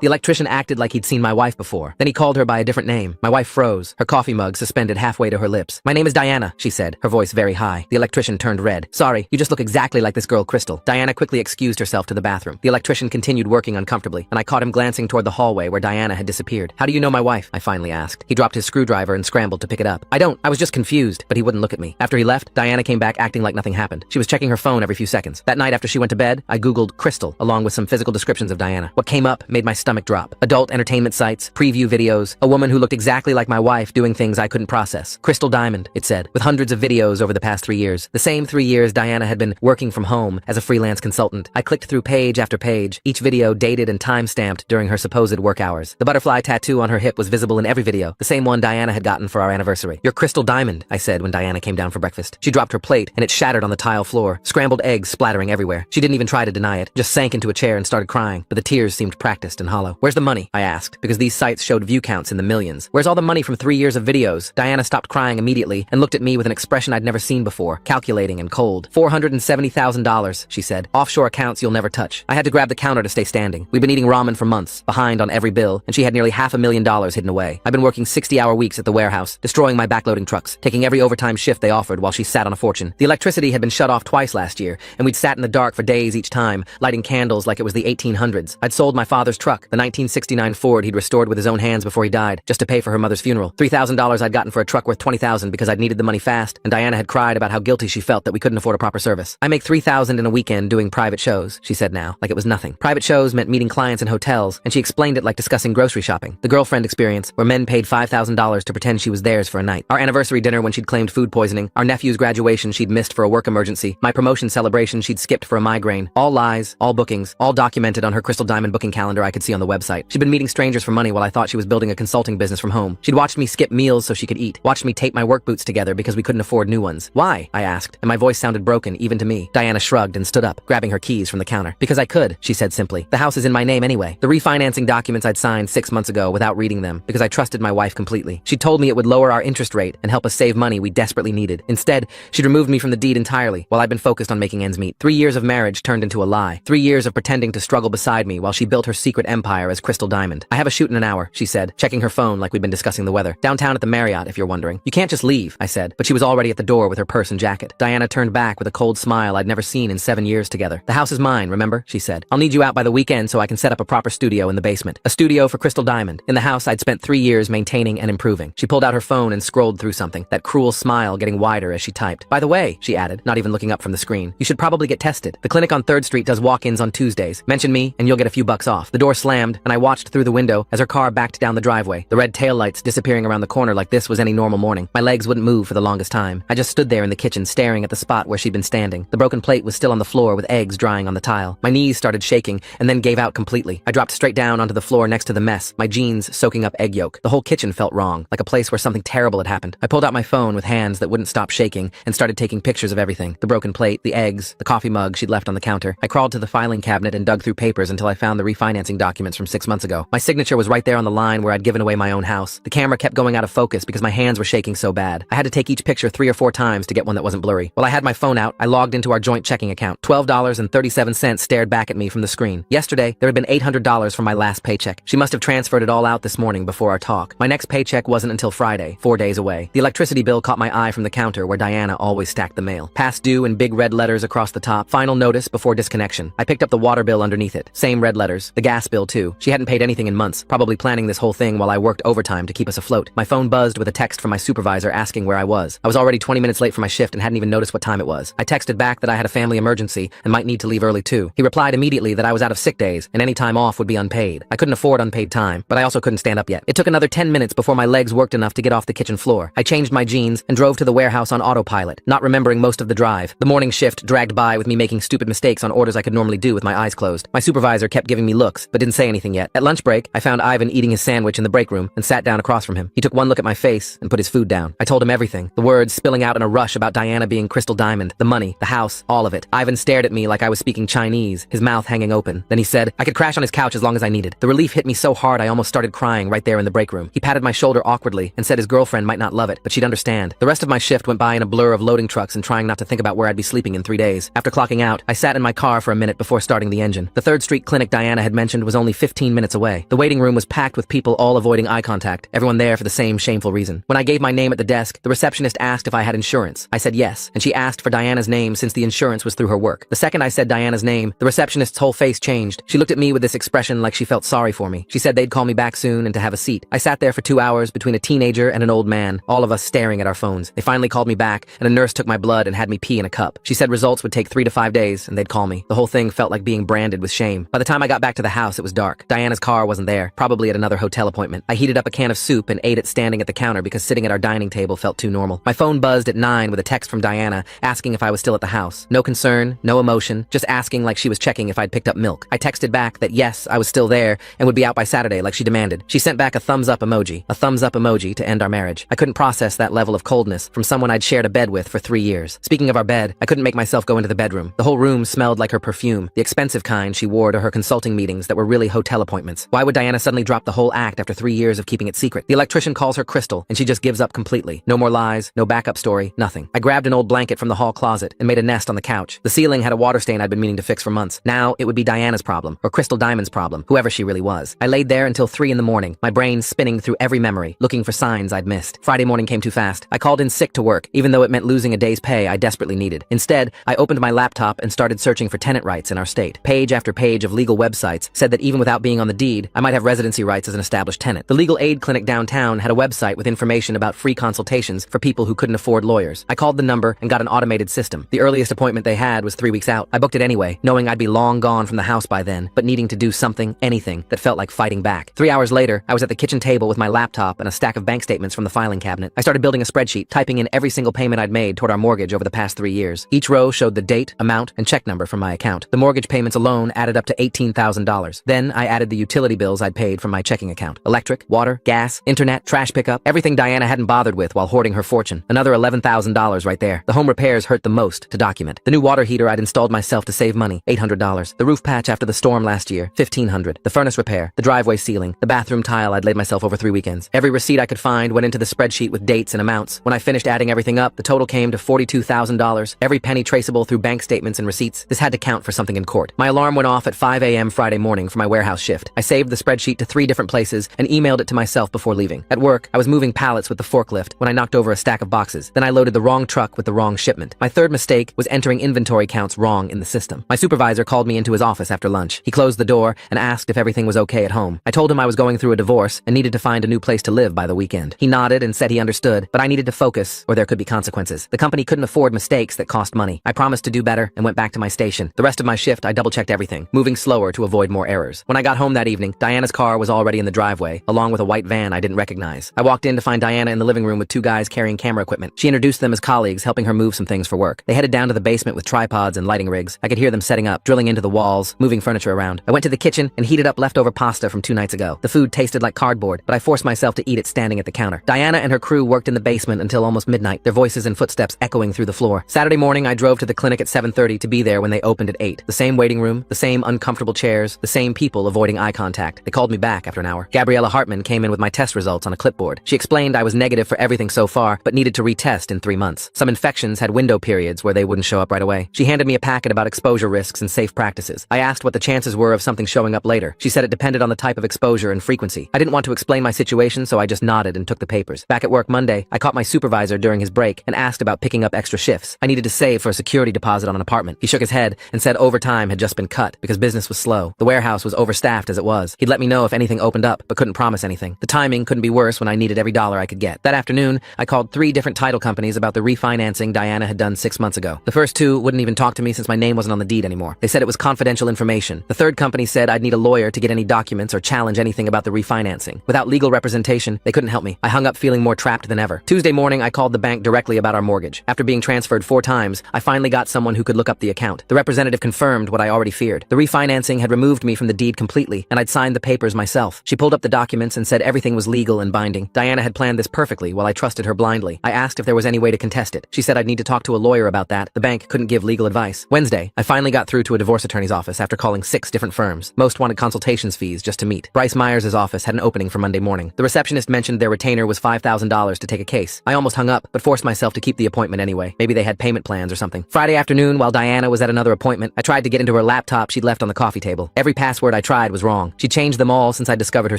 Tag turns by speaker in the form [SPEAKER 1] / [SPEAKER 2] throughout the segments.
[SPEAKER 1] The electrician acted like he'd seen my wife before. Then he called her by a different name. My wife froze, her coffee mug suspended halfway to her lips. "My name is Diana," she said, her voice very high. The electrician turned red. "Sorry, you just look exactly like this girl, Crystal." Diana quickly excused herself to the bathroom. The electrician continued working uncomfortably, and I caught him glancing toward the hallway where Diana had disappeared. "How do you know my wife?" I finally asked. He dropped his screwdriver and scrambled to pick it up. I was just confused," but he wouldn't look at me. After he left, Diana came back acting like nothing happened. She was checking her phone every few seconds. That night after she went to bed, I Googled Crystal, along with some physical descriptions of Diana. What came up made my stomach drop. Adult entertainment sites, preview videos, a woman who looked exactly like my wife doing things I couldn't process. Crystal Diamond, it said, with hundreds of videos over the past 3 years. The same 3 years Diana had been working from home as a freelance consultant. I clicked through page after page, each video dated and time-stamped during her supposed work hours. The butterfly tattoo on her hip was visible in every video, the same one Diana had gotten for our anniversary. "You're Crystal Diamond," I said when Diana came down for breakfast. She dropped her plate, and it shattered on the tile floor, scrambled eggs splattering everywhere. She didn't even try to deny it, just sank into a chair and started crying, but the tears seemed practiced and hollow. "Where's the money?" I asked, because these sites showed view counts in the millions. "Where's all the money from 3 years of videos?" Diana stopped crying immediately and looked at me with an expression I'd never seen before, calculating and cold. $470,000, she said. "Offshore accounts you'll never touch." I had to grab the counter to stay standing. We'd been eating ramen for months, behind on every bill, and she had nearly $500,000 hidden away. I'd been working 60-hour weeks at the warehouse, destroying my backloading trucks, taking every overtime shift they offered while she sat on a fortune. The electricity had been shut off twice last year, and we'd sat in the dark for days each time, lighting candles like it was the 1800s. I'd sold my father's truck, the 1969 Ford he'd restored with his own hands before he died, just to pay for her mother's funeral. $3,000 I'd gotten for a truck worth $20,000 because I'd needed the money fast, and Diana had cried about how guilty she felt that we couldn't afford a proper service. "I make $3,000 in a weekend doing private shows," she said now, like it was nothing. Private shows meant meeting clients in hotels, and she explained it like discussing grocery shopping. The girlfriend experience, where men paid $5,000 to pretend she was theirs for a night. Our anniversary dinner when she'd claimed food poisoning, our nephew's graduation she'd missed for a work emergency, my promotion celebration she'd skipped for a migraine. All lies, all bookings, all documented on her Crystal Diamond booking calendar I could see on the website. She'd been meeting strangers for money while I thought she was building a consulting business from home. She'd watched me skip meals so she could eat, watched me tape my work boots together because we couldn't afford new ones. "Why?" I asked, and my voice sounded broken even to me. Diana shrugged and stood up, grabbing her keys from the counter. "Because I could," she said simply. "The house is in my name anyway. The refinancing documents I'd signed 6 months ago without reading them, because I trusted my wife completely. She told me it would lower our interest rate and help us save money we desperately needed. Instead, she'd removed me from the deed entirely while I'd been focused on making ends meet. 3 years of marriage turned into a lie. 3 years of pretending to struggle beside me while she built her secret empire as Crystal Diamond. "I have a shoot in an hour," she said, checking her phone like we'd been discussing the weather. "Downtown at the Marriott, if you're wondering." "You can't just leave," I said, but she was already at the door with her purse and jacket. Diana turned back with a cold smile I'd never seen in 7 years together. "The house is mine, remember?" she said. "I'll need you out by the weekend so I can set up a proper studio in the basement. A studio for Crystal Diamond. In the house I'd spent 3 years maintaining and improving." She pulled out her phone and scrolled through something, that cruel smile getting wider as she typed. "By the way," she added, not even looking up from the screen, "you should probably get tested. The clinic on 3rd Street does walk-ins on Tuesdays. Mention me and you'll get a few bucks off." The door slammed, and I watched through the window as her car backed down the driveway, the red taillights disappearing around the corner like this was any normal morning. My legs wouldn't move for the longest time. I just stood there in the kitchen staring at the spot where she'd been standing. The broken plate was still on the floor with eggs drying on the tile. My knees started shaking and then gave out completely. I dropped straight down onto the floor next to the mess, my jeans soaking up egg yolk. The whole kitchen felt wrong, like a place where something terrible had happened. I pulled out my phone with hands that wouldn't stop shaking and started taking pictures of everything. The broken plate, the eggs, the coffee mug she'd left on the counter. I crawled to the filing cabinet and dug through papers until I found the refinancing documents from 6 months ago. My signature was right there on the line where I'd given away my own house. The camera kept going out of focus because my hands were shaking so bad. I had to take each picture 3 or 4 times to get one that wasn't blurry. While I had my phone out, I logged into our joint checking account. $12.37 stared back at me from the screen. Yesterday, there had been $800 from my last paycheck. She must have transferred it all out this morning before our talk. My next paycheck wasn't until Friday, 4 days away. The electricity bill caught my eye from the counter where Diana always stacked the mail. Past due in big red letters across the top. Final notice before disconnection. I picked up the water bill underneath it. Same red letters. The gas bill too. She hadn't paid anything in months, probably planning this whole thing while I worked overtime to keep us afloat. My phone buzzed with a text from my supervisor asking where I was. I was already 20 minutes late for my shift and hadn't even noticed what time it was. I texted back that I had a family emergency and might need to leave early too. He replied immediately that I was out of sick days and any time off would be unpaid. I couldn't afford unpaid time, but I also couldn't stand up yet. It took another 10 minutes before my legs worked enough to get off the kitchen floor. I changed my jeans and drove to the warehouse on autopilot, not remembering most of the drive. The morning shift dragged by with me making stupid mistakes on orders I could normally do with my eyes closed. My supervisor kept giving me looks, but didn't say anything yet. At lunch break, I found Ivan eating his sandwich in the break room and sat down across from him. He took one look at my face and put his food down. I told him everything, the words spilling out in a rush about Diana being Crystal Diamond, the money, the house, all of it. Ivan stared at me like I was speaking Chinese, his mouth hanging open. Then he said I could crash on his couch as long as I needed. The relief hit me so hard I almost started crying right there in the break room. He patted my shoulder awkwardly and said his girlfriend might not love it, but she'd understand. The rest of my shift went by in a blur of loading trucks and trying not to think about where I'd be sleeping in 3 days. After clocking out, I sat in my car for a minute before starting the engine. The 3rd Street clinic Diana had mentioned was only 15 minutes away. The waiting room was packed with people all avoiding eye contact, everyone there for the same shameful reason. When I gave my name at the desk, the receptionist asked if I had insurance. I said yes, and she asked for Diana's name since the insurance was through her work. The second I said Diana's name, the receptionist's whole face changed. She looked at me with this expression like she felt sorry for me. She said they'd call me back soon and to have a seat. I sat there for 2 hours between a teenager and an old man, all of us staring at our phones. They finally called me back, and a nurse took my blood and had me pee in a cup. She said results would take 3 to 5 days, and they'd call me. The whole thing felt like being branded with shame. By the time I got back to the house, it was dark. Diana's car wasn't there, probably at another hotel appointment. I heated up a can of soup and ate it standing at the counter because sitting at our dining table felt too normal. My phone buzzed at 9 with a text from Diana asking if I was still at the house. No concern, no emotion, just asking like she was checking if I'd picked up milk. I texted back that yes, I was still there and would be out by Saturday like she demanded. She sent back a thumbs up emoji to end our marriage. I couldn't process that level of coldness from someone I'd shared a bed with for 3 years. Speaking of our bed, I couldn't make myself go into the bedroom. The whole room smelled like her perfume, the expensive kind she wore to her consulting meetings that were really hotel appointments. Why would Diana suddenly drop the whole act after 3 years of keeping it secret? The electrician calls her Crystal, and she just gives up completely. No more lies, no backup story, nothing. I grabbed an old blanket from the hall closet and made a nest on the couch. The ceiling had a water stain I'd been meaning to fix for months. Now it would be Diana's problem, or Crystal Diamond's problem, whoever she really was. I laid there until 3 in the morning, my brain spinning through every memory, looking for signs I'd missed. Friday morning came too fast. I called in sick to work, even though it meant losing a day's pay I desperately needed. Instead, I opened my laptop and started searching for tenant rights in our state. Page after page of legal websites said that even without being on the deed, I might have residency rights as an established tenant. The legal aid clinic downtown had a website with information about free consultations for people who couldn't afford lawyers. I called the number and got an automated system. The earliest appointment they had was 3 weeks out. I booked it anyway, knowing I'd be long gone from the house by then, but needing to do something, anything, that felt like fighting back. 3 hours later, I was at the kitchen table with my laptop and a stack of bank statements from the filing cabinet. I started building a spreadsheet, typing in every single payment I'd made toward our mortgage over the past 3 years. Each row showed the date, amount, and check number from my account. The mortgage payments alone added up to $18,000. Then I added the utility bills I'd paid from my checking account. Electric, water, gas, internet, trash pickup, everything Diana hadn't bothered with while hoarding her fortune. Another $11,000 right there. The home repairs hurt the most to document. The new water heater I'd installed myself to save money, $800. The roof patch after the storm last year, $1,500. The furnace repair, the driveway ceiling, the bathroom tile I'd laid myself over 3 weekends. Every receipt I could find went into the spreadsheet with dates and amounts. When I finished adding everything up, the total came to $42,000. Every penny traceable through bank statements and receipts. This had to count for something in court. My alarm went off at 5 a.m. Friday morning for my warehouse shift. I saved the spreadsheet to 3 different places and emailed it to myself before leaving. At work, I was moving pallets with the forklift when I knocked over a stack of boxes. Then I loaded the wrong truck with the wrong shipment. My third mistake was entering inventory counts wrong in the system. My supervisor called me into his office after lunch. He closed the door and asked if everything was okay at home. I told him I was going through a divorce and needed to find a new place to live by the weekend. He nodded and said he understood, but I needed to focus or there could be consequences. The company couldn't afford mistakes that cost money. I promised to do better and went back to my station. The rest of my shift, I double-checked everything, moving slower to avoid more errors. When I got home that evening, Diana's car was already in the driveway, along with a white van I didn't recognize. I walked in to find Diana in the living room with 2 guys carrying camera equipment. She introduced them as colleagues, helping her move some things for work. They headed down to the basement with tripods and lighting rigs. I could hear them setting up, drilling into the walls, moving furniture around. I went to the kitchen and heated up leftover pasta from 2 nights ago. The food tasted like cardboard, but I forced myself to eat it standing at the counter. Diana and her crew worked in the basement until almost midnight, their voices and footsteps echoing through the floor. Saturday morning, I drove to the clinic at 7:30 to be there when they opened at 8. The same waiting room, the same uncomfortable chairs, the same people avoiding eye contact. They called me back after an hour. Gabriella Hartman came in with my test results on a clipboard. She explained I was negative for everything so far, but needed to retest in 3 months. Some infections had window periods where they wouldn't show up right away. She handed me a packet about exposure risks and safe practices. I asked what the chances were of something showing up later. She said it depended on the type of exposure and frequency. I didn't want to explain my situation, so I just nodded and took the papers. Back at work Monday, I caught my supervisor during his break and asked about picking up extra shifts. I needed to save for a security deposit on an apartment. He shook his head and said overtime had just been cut because business was slow. The warehouse was overstaffed as it was. He'd let me know if anything opened up, but couldn't promise anything. The timing couldn't be worse when I needed every dollar I could get. That afternoon, I called 3 different title companies about the refinancing Diana had done 6 months ago. The first 2 wouldn't even talk to me since my name wasn't on the deed anymore. They said it was confidential information. The third company said I'd need a lawyer to get any documents or challenge anything about the refinancing. Without legal representation, they couldn't help me. I hung up feeling more trapped than ever. Tuesday morning, I called the bank directly about our mortgage. After being transferred 4 times, I finally got someone who could look up the account. The representative confirmed what I already feared. The refinancing had removed me from the deed completely, and I'd signed the papers myself. She pulled up the documents and said everything was legal and binding. Diana had planned this perfectly while I trusted her blindly. I asked if there was any way to contest it. She said I'd need to talk to a lawyer about that. The bank couldn't give legal advice. Wednesday, I finally got through to a divorce attorney's office after calling 6 different firms. Most wanted consultations fees just to meet. Bryce Myers' office had an opening for Monday morning. The receptionist mentioned their retainer was $5,000 to take a case. I almost hung up, but forced myself to keep the appointment anyway. Maybe they had payment plans or something. Friday afternoon, while Diana was at another appointment, I tried to get into her laptop she'd left on the coffee table. Every password password I tried was wrong. She changed them all since I discovered her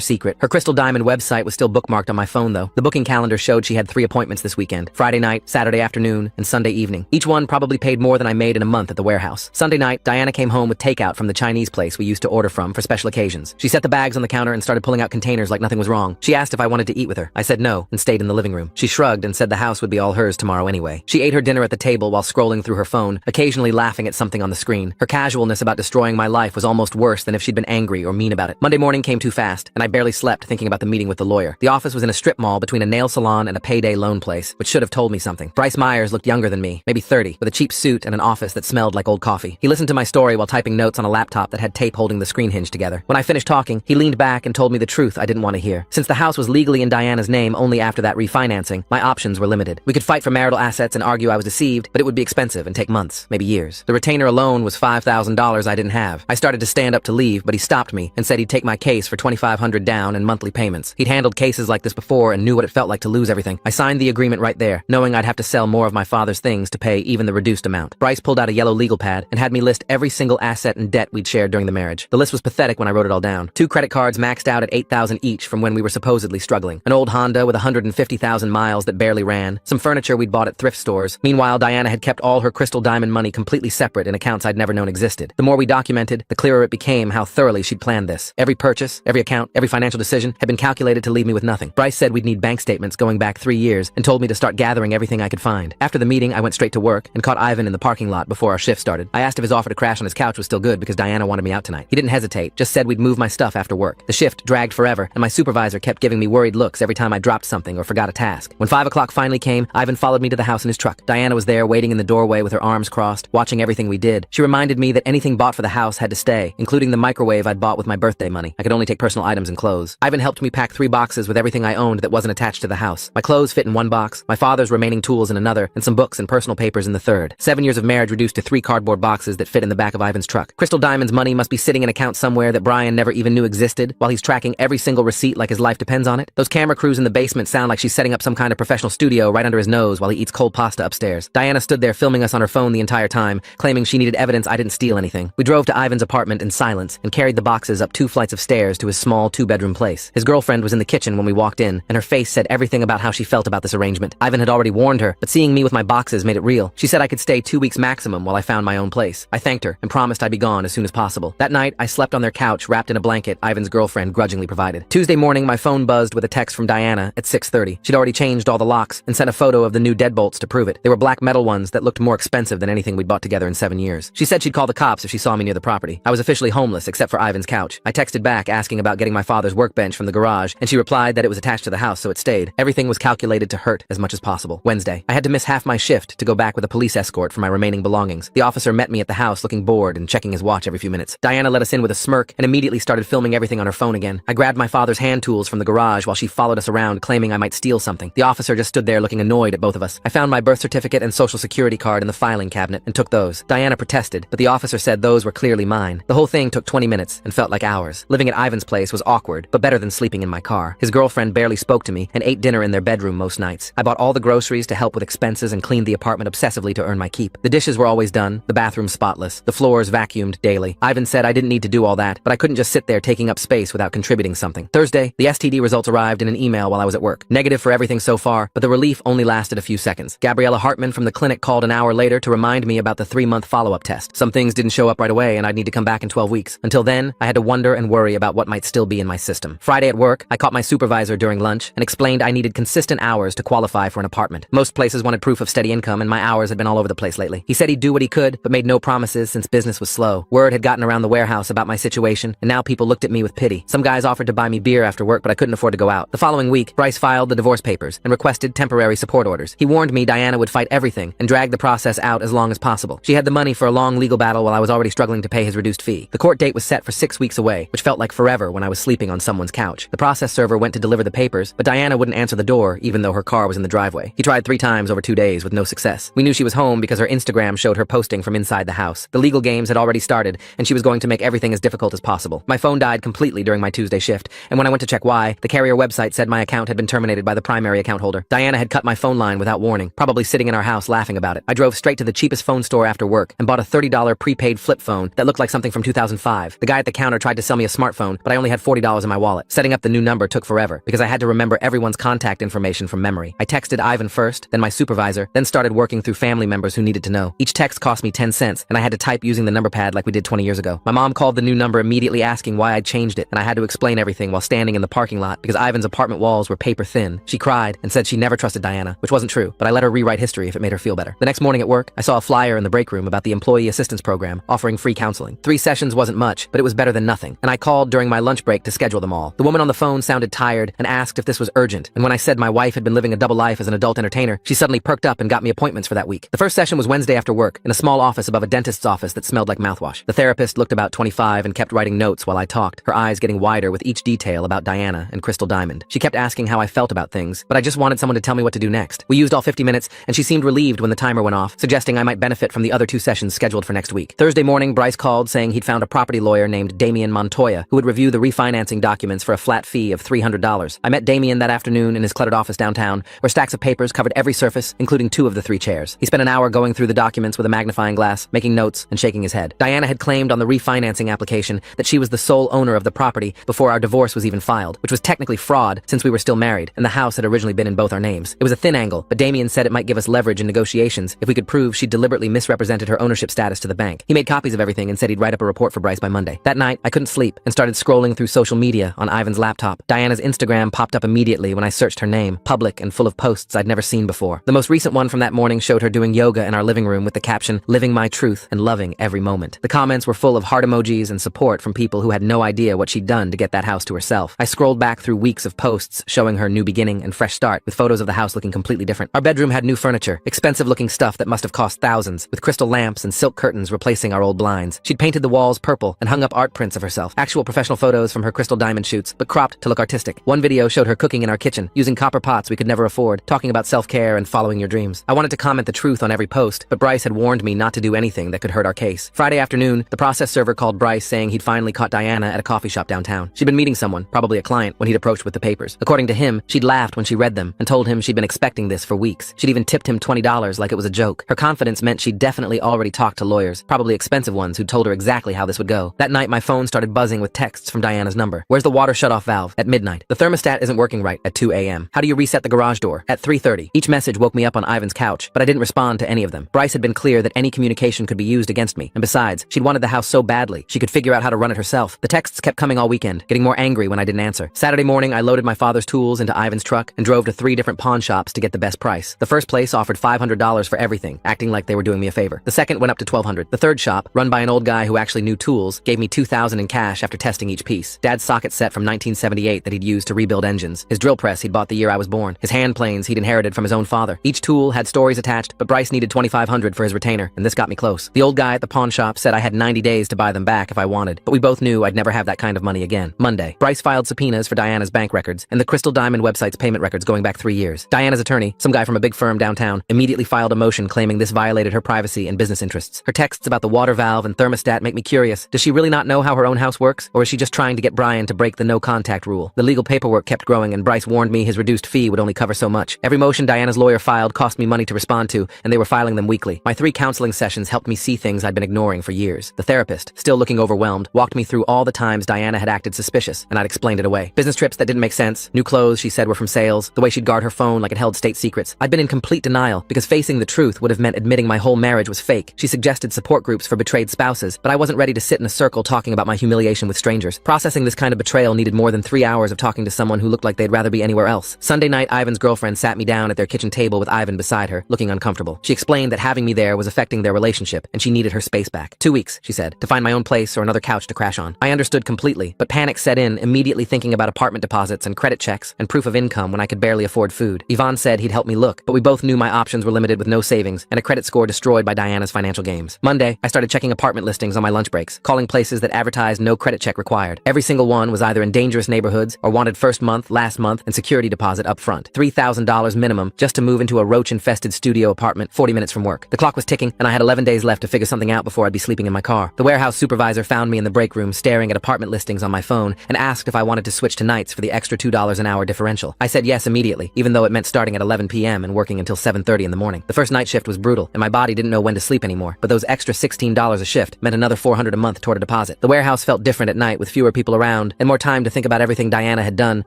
[SPEAKER 1] secret. Her crystal diamond website was still bookmarked on my phone though. The booking calendar showed she had 3 appointments this weekend: Friday night, Saturday afternoon, and Sunday evening. Each one probably paid more than I made in a month at the warehouse. Sunday night, Diana came home with takeout from the Chinese place we used to order from for special occasions. She set the bags on the counter and started pulling out containers like nothing was wrong. She asked if I wanted to eat with her. I said no and stayed in the living room. She shrugged and said the house would be all hers tomorrow anyway. She ate her dinner at the table while scrolling through her phone, occasionally laughing at something on the screen. Her casualness about destroying my life was almost worse than if she'd been angry or mean about it. Monday morning came too fast, and I barely slept thinking about the meeting with the lawyer. The office was in a strip mall between a nail salon and a payday loan place, which should have told me something. Bryce Myers looked younger than me, maybe 30, with a cheap suit and an office that smelled like old coffee. He listened to my story while typing notes on a laptop that had tape holding the screen hinge together. When I finished talking, he leaned back and told me the truth I didn't want to hear. Since the house was legally in Diana's name only after that refinancing, my options were limited. We could fight for marital assets and argue I was deceived, but it would be expensive and take months, maybe years. The retainer alone was $5,000 I didn't have. I started to stand up to leave, but he stopped me and said he'd take my case for $2,500 down and monthly payments. He'd handled cases like this before and knew what it felt like to lose everything. I signed the agreement right there, knowing I'd have to sell more of my father's things to pay even the reduced amount. Bryce pulled out a yellow legal pad and had me list every single asset and debt we'd shared during the marriage. The list was pathetic when I wrote it all down. 2 credit cards maxed out at $8,000 each from when we were supposedly struggling. An old Honda with 150,000 miles that barely ran. Some furniture we'd bought at thrift stores. Meanwhile, Diana had kept all her crystal diamond money completely separate in accounts I'd never known existed. The more we documented, the clearer it became how thoroughly she'd planned this. Every purchase, every account, every financial decision had been calculated to leave me with nothing. Bryce said we'd need bank statements going back 3 years and told me to start gathering everything I could find. After the meeting, I went straight to work and caught Ivan in the parking lot before our shift started. I asked if his offer to crash on his couch was still good because Diana wanted me out tonight. He didn't hesitate, just said we'd move my stuff after work. The shift dragged forever, and my supervisor kept giving me worried looks every time I dropped something or forgot a task. When 5 o'clock finally came, Ivan followed me to the house in his truck. Diana was there waiting in the doorway with her arms crossed, watching everything we did. She reminded me that anything bought for the house had to stay, including the microwave I'd bought with my birthday money. I could only take personal items and clothes. Ivan helped me pack 3 boxes with everything I owned that wasn't attached to the house. My clothes fit in 1 box, my father's remaining tools in another, and some books and personal papers in the third. 7 years of marriage reduced to 3 cardboard boxes that fit in the back of Ivan's truck. Crystal Diamond's money must be sitting in an account somewhere that Brian never even knew existed, while he's tracking every single receipt like his life depends on it. Those camera crews in the basement sound like she's setting up some kind of professional studio right under his nose while he eats cold pasta upstairs. Diana stood there filming us on her phone the entire time, claiming she needed evidence I didn't steal anything. We drove to Ivan's apartment in silence and carried the boxes up 2 flights of stairs to his small 2-bedroom place. His girlfriend was in the kitchen when we walked in, and her face said everything about how she felt about this arrangement. Ivan had already warned her, but seeing me with my boxes made it real. She said I could stay 2 weeks maximum while I found my own place. I thanked her and promised I'd be gone as soon as possible. That night, I slept on their couch wrapped in a blanket Ivan's girlfriend grudgingly provided. Tuesday morning, my phone buzzed with a text from Diana at 6:30. She'd already changed all the locks and sent a photo of the new deadbolts to prove it. They were black metal ones that looked more expensive than anything we'd bought together in 7 years. She said she'd call the cops if she saw me near the property. I was officially homeless except for Ivan's couch. I texted back asking about getting my father's workbench from the garage, and she replied that it was attached to the house, so it stayed. Everything was calculated to hurt as much as possible. Wednesday, I had to miss half my shift to go back with a police escort for my remaining belongings. The officer met me at the house looking bored and checking his watch every few minutes. Diana let us in with a smirk and immediately started filming everything on her phone again. I grabbed my father's hand tools from the garage while she followed us around claiming I might steal something. The officer just stood there looking annoyed at both of us. I found my birth certificate and social security card in the filing cabinet and took those. Diana protested, but the officer said those were clearly mine. The whole thing took 20 minutes and felt like hours. Living at Ivan's place was awkward, but better than sleeping in my car. His girlfriend barely spoke to me and ate dinner in their bedroom most nights. I bought all the groceries to help with expenses and cleaned the apartment obsessively to earn my keep. The dishes were always done, the bathroom spotless, the floors vacuumed daily. Ivan said I didn't need to do all that, but I couldn't just sit there taking up space without contributing something. Thursday, the STD results arrived in an email while I was at work. Negative for everything so far, but the relief only lasted a few seconds. Gabriella Hartman from the clinic called an hour later to remind me about the 3-month follow-up test. Some things didn't show up right away and I'd need to come back in 12 weeks. Until then, I had to wonder and worry about what might still be in my system. Friday at work, I caught my supervisor during lunch and explained I needed consistent hours to qualify for an apartment. Most places wanted proof of steady income and my hours had been all over the place lately. He said he'd do what he could, but made no promises since business was slow. Word had gotten around the warehouse about my situation, and now people looked at me with pity. Some guys offered to buy me beer after work, but I couldn't afford to go out. The following week, Bryce filed the divorce papers and requested temporary support orders. He warned me Diana would fight everything and drag the process out as long as possible. She had the money for a long legal battle while I was already struggling to pay his reduced fee. The court date was set for 6 weeks away, which felt like forever when I was sleeping on someone's couch. The process server went to deliver the papers, but Diana wouldn't answer the door even though her car was in the driveway. He tried 3 times over 2 days with no success. We knew she was home because her Instagram showed her posting from inside the house. The legal games had already started, and she was going to make everything as difficult as possible. My phone died completely during my Tuesday shift, and when I went to check why, the carrier website said my account had been terminated by the primary account holder. Diana had cut my phone line without warning, probably sitting in our house laughing about it. I drove straight to the cheapest phone store after work and bought a $30 prepaid flip phone that looked like something from 2005. The The guy at the counter tried to sell me a smartphone, but I only had $40 in my wallet. Setting up the new number took forever, because I had to remember everyone's contact information from memory. I texted Ivan first, then my supervisor, then started working through family members who needed to know. Each text cost me 10 cents, and I had to type using the number pad like we did 20 years ago. My mom called the new number immediately asking why I'd changed it, and I had to explain everything while standing in the parking lot because Ivan's apartment walls were paper thin. She cried and said she never trusted Diana, which wasn't true, but I let her rewrite history if it made her feel better. The next morning at work, I saw a flyer in the break room about the Employee Assistance Program, offering free counseling. 3 sessions wasn't much, but it was better than nothing, and I called during my lunch break to schedule them all. The woman on the phone sounded tired and asked if this was urgent, and when I said my wife had been living a double life as an adult entertainer, she suddenly perked up and got me appointments for that week. The first session was Wednesday after work, in a small office above a dentist's office that smelled like mouthwash. The therapist looked about 25 and kept writing notes while I talked, her eyes getting wider with each detail about Diana and Crystal Diamond. She kept asking how I felt about things, but I just wanted someone to tell me what to do next. We used all 50 minutes, and she seemed relieved when the timer went off, suggesting I might benefit from the other 2 sessions scheduled for next week. Thursday morning, Bryce called saying he'd found a property lawyer named Damien Montoya who would review the refinancing documents for a flat fee of $300. I met Damien that afternoon in his cluttered office downtown, where stacks of papers covered every surface, including 2 of the 3 chairs. He spent an hour going through the documents with a magnifying glass, making notes and shaking his head. Diana had claimed on the refinancing application that she was the sole owner of the property before our divorce was even filed, which was technically fraud since we were still married, and the house had originally been in both our names. It was a thin angle, but Damien said it might give us leverage in negotiations if we could prove she deliberately misrepresented her ownership status to the bank. He made copies of everything and said he'd write up a report for Bryce by Monday. That night, I couldn't sleep and started scrolling through social media on Ivan's laptop. Diana's Instagram popped up immediately when I searched her name, public and full of posts I'd never seen before. The most recent one from that morning showed her doing yoga in our living room with the caption, "Living my truth and loving every moment." The comments were full of heart emojis and support from people who had no idea what she'd done to get that house to herself. I scrolled back through weeks of posts showing her new beginning and fresh start, with photos of the house looking completely different. Our bedroom had new furniture, expensive-looking stuff that must have cost thousands, with crystal lamps and silk curtains replacing our old blinds. She'd painted the walls purple and hung up art prints of herself, actual professional photos from her Crystal Diamond shoots, but cropped to look artistic. One video showed her cooking in our kitchen, using copper pots we could never afford, talking about self-care and following your dreams. I wanted to comment the truth on every post, but Bryce had warned me not to do anything that could hurt our case. Friday afternoon, the process server called Bryce saying he'd finally caught Diana at a coffee shop downtown. She'd been meeting someone, probably a client, when he'd approached with the papers. According to him, she'd laughed when she read them and told him she'd been expecting this for weeks. She'd even tipped him $20 like it was a joke. Her confidence meant she'd definitely already talked to lawyers, probably expensive ones, who told her exactly how this would go. That night, my phone started buzzing with texts from Diana's number. "Where's the water shutoff valve?" At midnight. "The thermostat isn't working right." At 2 a.m. "How do you reset the garage door?" At 3:30. Each message woke me up on Ivan's couch, but I didn't respond to any of them. Bryce had been clear that any communication could be used against me, and besides, she'd wanted the house so badly, she could figure out how to run it herself. The texts kept coming all weekend, getting more angry when I didn't answer. Saturday morning, I loaded my father's tools into Ivan's truck and drove to 3 different pawn shops to get the best price. The first place offered $500 for everything, acting like they were doing me a favor. The second went up to $1,200. The third shop, run by an old guy who actually knew tools, gave me $2,000 in cash after testing each piece. Dad's socket set from 1978 that he'd used to rebuild engines. His drill press he'd bought the year I was born. His hand planes he'd inherited from his own father. Each tool had stories attached, but Bryce needed $2,500 for his retainer, and this got me close. The old guy at the pawn shop said I had 90 days to buy them back if I wanted, but we both knew I'd never have that kind of money again. Monday, Bryce filed subpoenas for Diana's bank records and the Crystal Diamond website's payment records going back 3 years. Diana's attorney, some guy from a big firm downtown, immediately filed a motion claiming this violated her privacy and business interests. Her texts about the water valve and thermostat make me curious. Does she really not know how her own house works, or is she just trying to get Brian to break the no-contact rule? The legal paperwork kept growing, and Bryce warned me his reduced fee would only cover so much. Every motion Diana's lawyer filed cost me money to respond to, and they were filing them weekly. My 3 counseling sessions helped me see things I'd been ignoring for years. The therapist, still looking overwhelmed, walked me through all the times Diana had acted suspicious, and I'd explained it away. Business trips that didn't make sense, new clothes she said were from sales, the way she'd guard her phone like it held state secrets. I'd been in complete denial, because facing the truth would have meant admitting my whole marriage was fake. She suggested support groups for betrayed spouses, but I wasn't ready to sit in a circle talking about my humiliation with strangers. Processing this kind of betrayal needed more than 3 hours of talking to someone who looked like they'd rather be anywhere else. Sunday night, Ivan's girlfriend sat me down at their kitchen table with Ivan beside her, looking uncomfortable. She explained that having me there was affecting their relationship, and she needed her space back. 2 weeks, she said, to find my own place or another couch to crash on. I understood completely, but panic set in, immediately thinking about apartment deposits and credit checks and proof of income when I could barely afford food. Yvonne said he'd help me look, but we both knew my options were limited with no savings and a credit score destroyed by Diana's financial games. Monday, I started checking apartment listings on my lunch breaks, calling places that advertised no credit check required. Every single one was either in dangerous neighborhoods or wanted first month, last month, and security deposit up front. $3,000 minimum just to move into a roach-infested studio apartment 40 minutes from work. The clock was ticking, and I had 11 days left to figure something out before I'd be sleeping in my car. The warehouse supervisor found me in the break room staring at apartment listings on my phone and asked if I wanted to switch to nights for the extra $2 an hour differential. I said yes immediately, even though it meant starting at 11 p.m. and working until 7:30 in the morning. The first night shift was brutal, and my body didn't know when to sleep anymore, but those extra $16 a shift meant another $400 a month toward a deposit deposit. The warehouse felt different at night with fewer people around and more time to think about everything Diana had done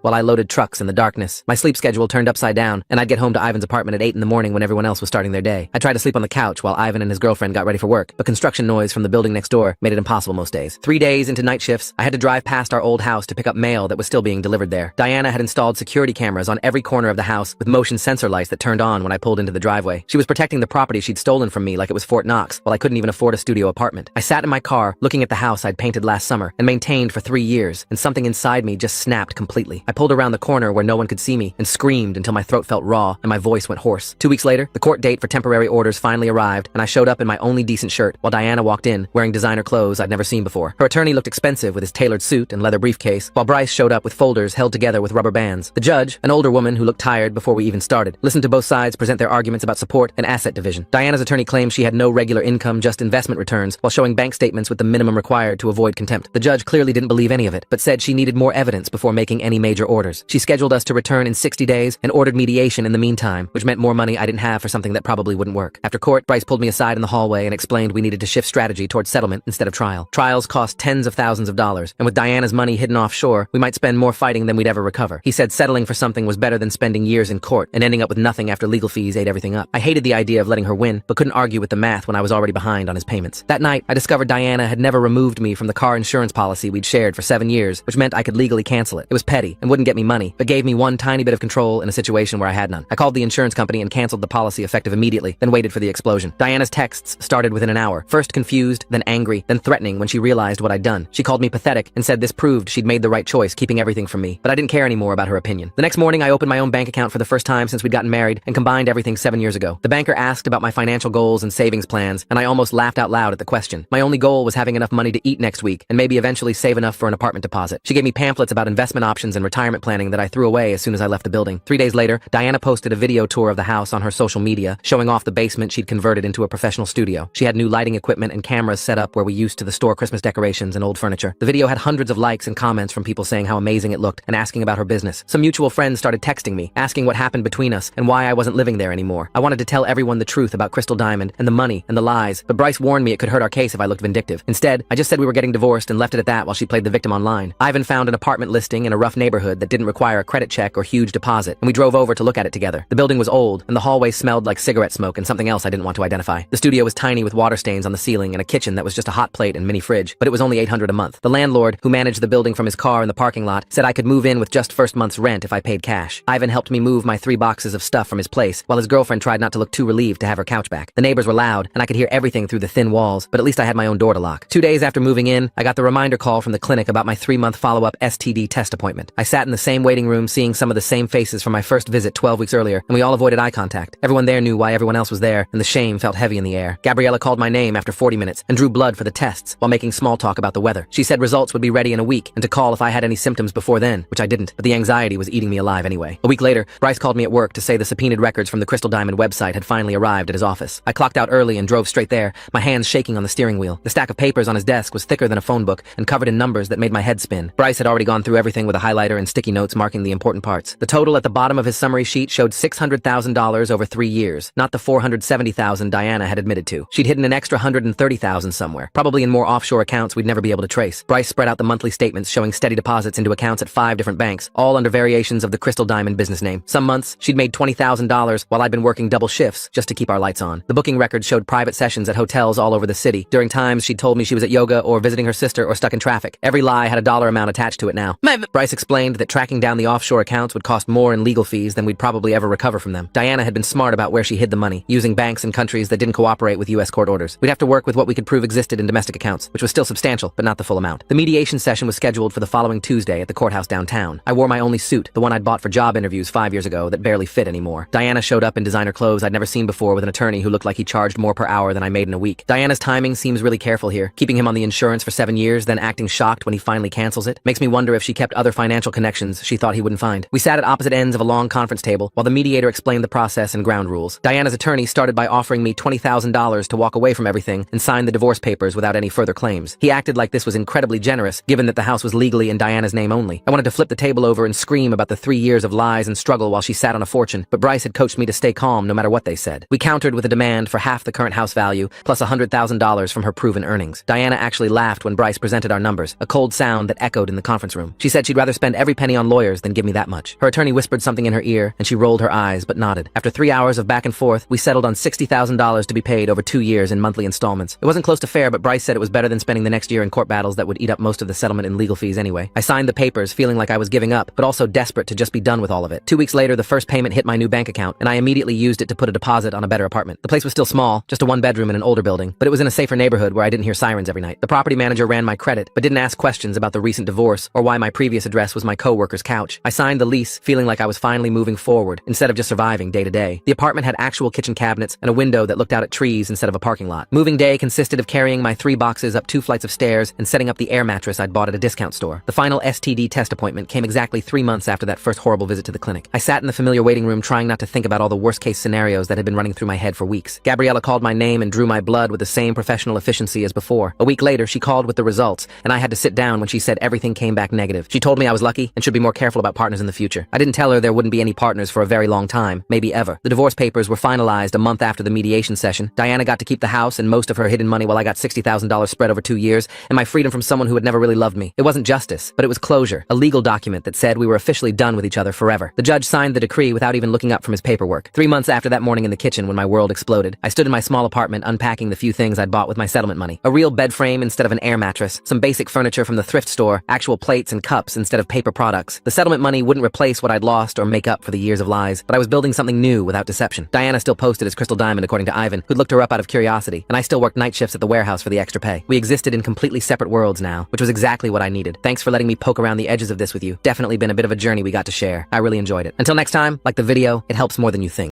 [SPEAKER 1] while I loaded trucks in the darkness. My sleep schedule turned upside down, and I'd get home to Ivan's apartment at 8 in the morning when everyone else was starting their day. I tried to sleep on the couch while Ivan and his girlfriend got ready for work, but construction noise from the building next door made it impossible most days. 3 days into night shifts, I had to drive past our old house to pick up mail that was still being delivered there. Diana had installed security cameras on every corner of the house with motion sensor lights that turned on when I pulled into the driveway. She was protecting the property she'd stolen from me like it was Fort Knox, while I couldn't even afford a studio apartment. I sat in my car, looking at the house I'd painted last summer and maintained for 3 years, and something inside me just snapped completely. I pulled around the corner where no one could see me and screamed until my throat felt raw and my voice went hoarse. 2 weeks later, the court date for temporary orders finally arrived, and I showed up in my only decent shirt while Diana walked in, wearing designer clothes I'd never seen before. Her attorney looked expensive with his tailored suit and leather briefcase, while Bryce showed up with folders held together with rubber bands. The judge, an older woman who looked tired before we even started, listened to both sides present their arguments about support and asset division. Diana's attorney claimed she had no regular income, just investment returns, while showing bank statements with the minimum required to avoid contempt. The judge clearly didn't believe any of it, but said she needed more evidence before making any major orders. She scheduled us to return in 60 days and ordered mediation in the meantime, which meant more money I didn't have for something that probably wouldn't work. After court, Bryce pulled me aside in the hallway and explained we needed to shift strategy towards settlement instead of trial. Trials cost tens of thousands of dollars, and with Diana's money hidden offshore, we might spend more fighting than we'd ever recover. He said settling for something was better than spending years in court and ending up with nothing after legal fees ate everything up. I hated the idea of letting her win, but couldn't argue with the math when I was already behind on his payments. That night, I discovered Diana had never removed me from the car insurance policy we'd shared for 7 years, which meant I could legally cancel it. It was petty and wouldn't get me money, but gave me one tiny bit of control in a situation where I had none. I called the insurance company and canceled the policy effective immediately, then waited for the explosion. Diana's texts started within an hour, first confused, then angry, then threatening when she realized what I'd done. She called me pathetic and said this proved she'd made the right choice, keeping everything from me, but I didn't care anymore about her opinion. The next morning, I opened my own bank account for the first time since we'd gotten married and combined everything 7 years ago. The banker asked about my financial goals and savings plans, and I almost laughed out loud at the question. My only goal was having enough money to eat next week and maybe eventually save enough for an apartment deposit. She gave me pamphlets about investment options and retirement planning that I threw away as soon as I left the building. 3 days later, Diana posted a video tour of the house on her social media, showing off the basement she'd converted into a professional studio. She had new lighting equipment and cameras set up where we used to store Christmas decorations and old furniture. The video had hundreds of likes and comments from people saying how amazing it looked and asking about her business. Some mutual friends started texting me, asking what happened between us and why I wasn't living there anymore. I wanted to tell everyone the truth about Crystal Diamond and the money and the lies, but Bryce warned me it could hurt our case if I looked vindictive. Instead, I just said we were getting divorced and left it at that while she played the victim online. Ivan found an apartment listing in a rough neighborhood that didn't require a credit check or huge deposit, and we drove over to look at it together. The building was old, and the hallway smelled like cigarette smoke and something else I didn't want to identify. The studio was tiny with water stains on the ceiling and a kitchen that was just a hot plate and mini fridge, but it was only $800 a month. The landlord, who managed the building from his car in the parking lot, said I could move in with just first month's rent if I paid cash. Ivan helped me move my 3 boxes of stuff from his place, while his girlfriend tried not to look too relieved to have her couch back. The neighbors were loud, and I could hear everything through the thin walls, but at least I had my own door to lock. 2 days after moving in, I got the reminder call from the clinic about my 3-month follow-up STD test appointment. I sat in the same waiting room seeing some of the same faces from my first visit 12 weeks earlier, and we all avoided eye contact. Everyone there knew why everyone else was there, and the shame felt heavy in the air. Gabriella called my name after 40 minutes and drew blood for the tests while making small talk about the weather. She said results would be ready in a week and to call if I had any symptoms before then, which I didn't, but the anxiety was eating me alive anyway. A week later, Bryce called me at work to say the subpoenaed records from the Crystal Diamond website had finally arrived at his office. I clocked out early and drove straight there, my hands shaking on the steering wheel. The stack of papers on his desk was thicker than a phone book and covered in numbers that made my head spin. Bryce had already gone through everything with a highlighter and sticky notes marking the important parts. The total at the bottom of his summary sheet showed $600,000 over 3 years, not the $470,000 Diana had admitted to. She'd hidden an extra $130,000 somewhere, probably in more offshore accounts we'd never be able to trace. Bryce spread out the monthly statements showing steady deposits into accounts at 5 different banks, all under variations of the Crystal Diamond business name. Some months, she'd made $20,000 while I'd been working double shifts just to keep our lights on. The booking records showed private sessions at hotels all over the city. During times, she'd told me she was at yoga or visiting her sister or stuck in traffic. Every lie had a dollar amount attached to it now. Bryce explained that tracking down the offshore accounts would cost more in legal fees than we'd probably ever recover from them. Diana had been smart about where she hid the money, using banks in countries that didn't cooperate with U.S. court orders. We'd have to work with what we could prove existed in domestic accounts, which was still substantial, but not the full amount. The mediation session was scheduled for the following Tuesday at the courthouse downtown. I wore my only suit, the one I'd bought for job interviews 5 years ago that barely fit anymore. Diana showed up in designer clothes I'd never seen before with an attorney who looked like he charged more per hour than I made in a week. Diana's timing seems really careful here, keeping him on the insurance for 7 years, then acting shocked when he finally cancels it. Makes me wonder if she kept other financial connections she thought he wouldn't find. We sat at opposite ends of a long conference table while the mediator explained the process and ground rules. Diana's attorney started by offering me $20,000 to walk away from everything and sign the divorce papers without any further claims. He acted like this was incredibly generous, given that the house was legally in Diana's name only. I wanted to flip the table over and scream about the 3 years of lies and struggle while she sat on a fortune, but Bryce had coached me to stay calm no matter what they said. We countered with a demand for half the current house value, plus $100,000 from her proven earnings. Diana actually actually laughed when Bryce presented our numbers, a cold sound that echoed in the conference room. She said she'd rather spend every penny on lawyers than give me that much. Her attorney whispered something in her ear, and she rolled her eyes but nodded. After 3 hours of back and forth, we settled on $60,000 to be paid over 2 years in monthly installments. It wasn't close to fair, but Bryce said it was better than spending the next year in court battles that would eat up most of the settlement and legal fees anyway. I signed the papers, feeling like I was giving up, but also desperate to just be done with all of it. 2 weeks later, the first payment hit my new bank account, and I immediately used it to put a deposit on a better apartment. The place was still small, just a one-bedroom in an older building, but it was in a safer neighborhood where I didn't hear sirens every night. The property manager ran my credit, but didn't ask questions about the recent divorce or why my previous address was my co-worker's couch. I signed the lease, feeling like I was finally moving forward, instead of just surviving day to day. The apartment had actual kitchen cabinets and a window that looked out at trees instead of a parking lot. Moving day consisted of carrying my 3 boxes up 2 flights of stairs and setting up the air mattress I'd bought at a discount store. The final STD test appointment came exactly 3 months after that first horrible visit to the clinic. I sat in the familiar waiting room trying not to think about all the worst-case scenarios that had been running through my head for weeks. Gabriella called my name and drew my blood with the same professional efficiency as before. A week later, she called with the results, and I had to sit down when she said everything came back negative. She told me I was lucky and should be more careful about partners in the future. I didn't tell her there wouldn't be any partners for a very long time, maybe ever. The divorce papers were finalized a month after the mediation session. Diana got to keep the house and most of her hidden money while I got $60,000 spread over 2 years, and my freedom from someone who had never really loved me. It wasn't justice, but it was closure, a legal document that said we were officially done with each other forever. The judge signed the decree without even looking up from his paperwork. 3 months after that morning in the kitchen when my world exploded, I stood in my small apartment unpacking the few things I'd bought with my settlement money. A real bed frame instead of an air mattress, some basic furniture from the thrift store, actual plates and cups instead of paper products. The settlement money wouldn't replace what I'd lost or make up for the years of lies, but I was building something new without deception. Diana still posted as Crystal Diamond according to Ivan, who'd looked her up out of curiosity, and I still worked night shifts at the warehouse for the extra pay. We existed in completely separate worlds now, which was exactly what I needed. Thanks for letting me poke around the edges of this with you. Definitely been a bit of a journey we got to share. I really enjoyed it. Until next time, like the video, it helps more than you think.